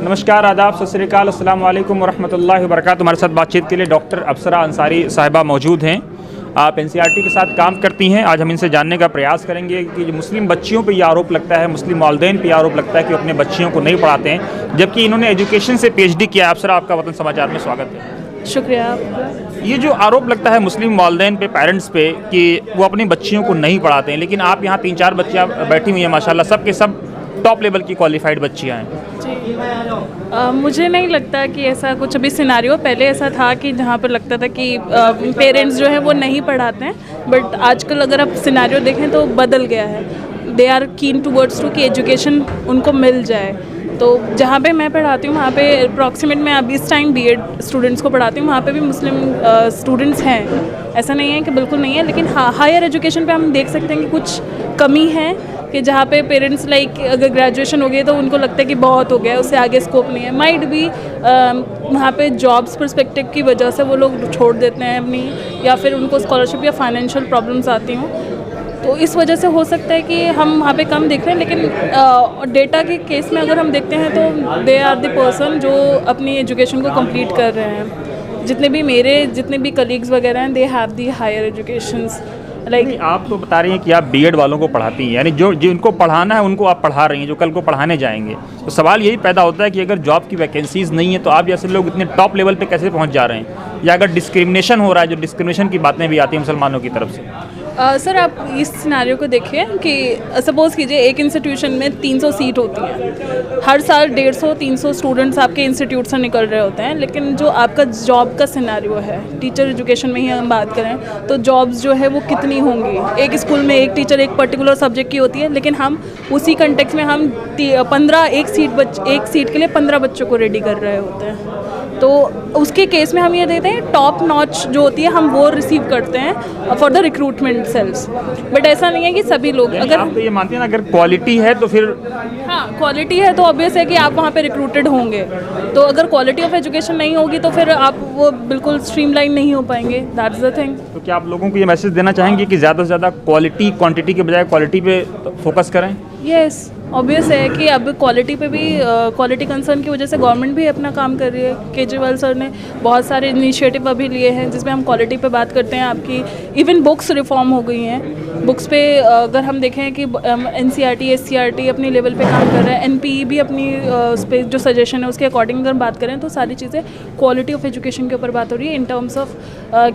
नमस्कार, आदाब, सत श्री अकाल, अस्सलाम वालेकुम वरहमतुल्लाहि वबरकातुहू। हमारे साथ बातचीत के लिए डॉक्टर अप्सरा अंसारी साहिबा मौजूद हैं। आप एनसीईआरटी के साथ काम करती हैं। आज हम इनसे जानने का प्रयास करेंगे कि जो मुस्लिम बच्चियों पे ये आरोप लगता है, मुस्लिम वालिदैन पे आरोप लगता है कि वो अपने बच्चियों को नहीं पढ़ाते हैं, जबकि इन्होंने एजुकेशन से पीएचडी किया है। अप्सरा, आपका वतन समाचार में स्वागत है। शुक्रिया आपका। ये जो आरोप लगता है मुस्लिम वालिदैन पे, पेरेंट्स पे, कि वो अपनी बच्चियों को नहीं पढ़ाते हैं, लेकिन आप यहाँ 3-4 बच्चियाँ बैठी हुई हैं माशाल्लाह, सब के सब टॉप लेवल की क्वालिफाइड बच्चियाँ हैं। मुझे नहीं लगता कि ऐसा कुछ अभी सिनारियो, पहले ऐसा था कि जहाँ पर लगता था कि पेरेंट्स जो हैं वो नहीं पढ़ाते हैं, बट आजकल अगर आप सिनारियो देखें तो बदल गया है। They are keen towards to कि एजुकेशन उनको मिल जाए। तो जहाँ पे मैं पढ़ाती हूँ वहाँ पे अप्रॉक्सीमेट मैं अभी इस टाइम बीएड स्टूडेंट्स को पढ़ाती हूँ, वहाँ पे भी मुस्लिम स्टूडेंट्स हैं। ऐसा नहीं है कि बिल्कुल नहीं है, लेकिन हाँ, हायर एजुकेशन पे हम देख सकते हैं कि कुछ कमी है, कि जहाँ पे पेरेंट्स लाइक अगर ग्रेजुएशन हो गई तो उनको लगता है कि बहुत हो गया, उससे आगे स्कोप नहीं है। माइट भी वहाँ पे जॉब्स पर्सपेक्टिव की वजह से वो लोग छोड़ देते हैं अपनी, या फिर उनको स्कॉलरशिप या फाइनेंशियल प्रॉब्लम्स आती हों, तो इस वजह से हो सकता है कि हम वहाँ पे कम देख रहे हैं। लेकिन डेटा के केस में अगर हम देखते हैं तो दे आर द पर्सन जो अपनी एजुकेशन को कंप्लीट कर रहे हैं। जितने भी कलीग्स वगैरह हैं, they have the higher educations. Like आप तो बता रही हैं कि आप बीएड वालों को पढ़ाती हैं, यानी जो जिनको पढ़ाना है उनको आप पढ़ा रही हैं, जो कल को पढ़ाने जाएंगे। तो सवाल यही पैदा होता है कि अगर जॉब की वैकेंसीज नहीं है तो आप जैसे लोग इतने टॉप लेवल पे कैसे पहुंच जा रहे हैं, या अगर डिस्क्रिमिनेशन हो रहा है, जो डिस्क्रिमिनेशन की बातें भी आती हैं मुसलमानों की तरफ से। सर, आप इस सिनारियो को देखिए कि सपोज़ कीजिए एक इंस्टीट्यूशन में 300 सीट होती हैं, हर साल 150-300 स्टूडेंट्स आपके इंस्टीट्यूट से निकल रहे होते हैं, लेकिन जो आपका जॉब का सिनारियो है, टीचर एजुकेशन में ही हम बात करें तो जॉब्स जो है वो कितनी होंगी। एक स्कूल में एक टीचर एक पर्टिकुलर सब्जेक्ट की होती है, लेकिन हम उसी कंटेक्स्ट में हम 15 एक सीट के लिए 15 बच्चों को रेडी कर रहे होते हैं। तो उसके केस में हम ये देते हैं टॉप नॉच जो होती है हम वो रिसीव करते हैं for the recruitment cells. But ऐसा नहीं है कि सभी लोग, अगर आप तो ये मानते हैं ना, अगर क्वालिटी है तो फिर, हाँ, क्वालिटी है तो ऑब्वियस है कि आप वहाँ पे रिक्रूटेड होंगे। तो अगर क्वालिटी ऑफ एजुकेशन नहीं होगी तो फिर आप वो बिल्कुल स्ट्रीमलाइन नहीं हो पाएंगे। That's the thing. तो क्या आप लोगों को ये मैसेज देना चाहेंगे कि ज़्यादा से ज़्यादा क्वालिटी क्वांटिटी के बजाय क्वालिटी पे फोकस करें? यस, ऑब्वियस है कि अब क्वालिटी पे भी क्वालिटी कंसर्न की वजह से गवर्नमेंट भी अपना काम कर रही है। केजरीवाल सर ने बहुत सारे इनिशिएटिव अभी लिए हैं जिसमें हम क्वालिटी पे बात करते हैं। आपकी इवन बुक्स रिफॉर्म हो गई हैं। बुक्स पे अगर हम देखें कि एनसीईआरटी एससीईआरटी अपनी लेवल पे काम कर रहा है, एनपीई भी अपनी उस पर जो सजेशन है उसके अकॉर्डिंग अगर बात करें तो सारी चीज़ें क्वालिटी ऑफ एजुकेशन के ऊपर बात हो रही है, इन टर्म्स ऑफ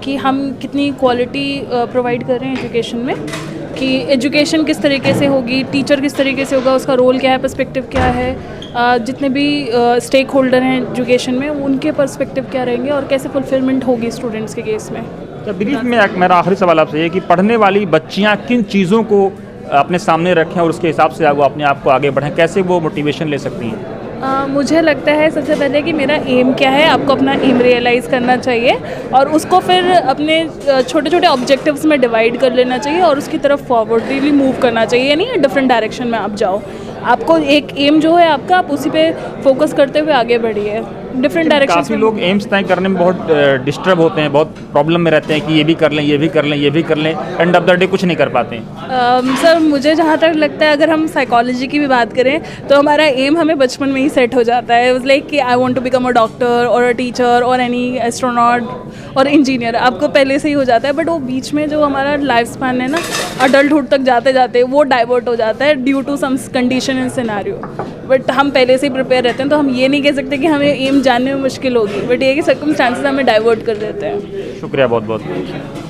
कि हम कितनी क्वालिटी प्रोवाइड कर रहे हैं एजुकेशन में, कि एजुकेशन किस तरीके से होगी, टीचर किस तरीके से होगा, उसका रोल क्या है, पर्सपेक्टिव क्या है, जितने भी स्टेक होल्डर हैं एजुकेशन में उनके पर्सपेक्टिव क्या रहेंगे और कैसे फुलफिलमेंट होगी स्टूडेंट्स के केस में। तो ब्रीफ में मेरा आखिरी सवाल आपसे ये कि पढ़ने वाली बच्चियाँ किन चीज़ों को अपने सामने रखें और उसके हिसाब से वो अपने आप को आगे बढ़ें, कैसे वो मोटिवेशन ले सकती हैं? मुझे लगता है सबसे पहले कि मेरा एम क्या है, आपको अपना एम रियलाइज़ करना चाहिए और उसको फिर अपने छोटे छोटे ऑब्जेक्टिव्स में डिवाइड कर लेना चाहिए और उसकी तरफ फॉरवर्डली मूव करना चाहिए। यानी डिफरेंट डायरेक्शन में आप जाओ, आपको एक एम जो है आपका, आप उसी पे फोकस करते हुए आगे बढ़िए डिफरेंट डायरेक्शन। काफ़ी लोग एम्स तय करने में बहुत डिस्टर्ब होते हैं, बहुत प्रॉब्लम में रहते हैं कि ये भी कर लें, ये भी कर लें, ये भी कर लें, एंड ऑफ द डे कुछ नहीं कर पाते हैं। सर, मुझे जहाँ तक लगता है अगर हम साइकोलॉजी की भी बात करें तो हमारा एम हमें बचपन में ही सेट हो जाता है। इट्स लाइक कि I want to become a doctor or a teacher or any astronaut or engineer, आपको पहले से ही हो जाता है। बट वो बीच में जो हमारा लाइफ स्पैन है ना, अडल्टहुड तक जाते जाते वो डाइवर्ट हो जाता है due to some condition and scenario. But हम पहले से ही प्रिपेयर रहते हैं, तो हम ये नहीं कह सकते कि हमें एम जानने में मुश्किल होगी, बट ये कि सर्कमस्टांसेस हमें डाइवर्ट कर देते हैं। शुक्रिया बहुत बहुत।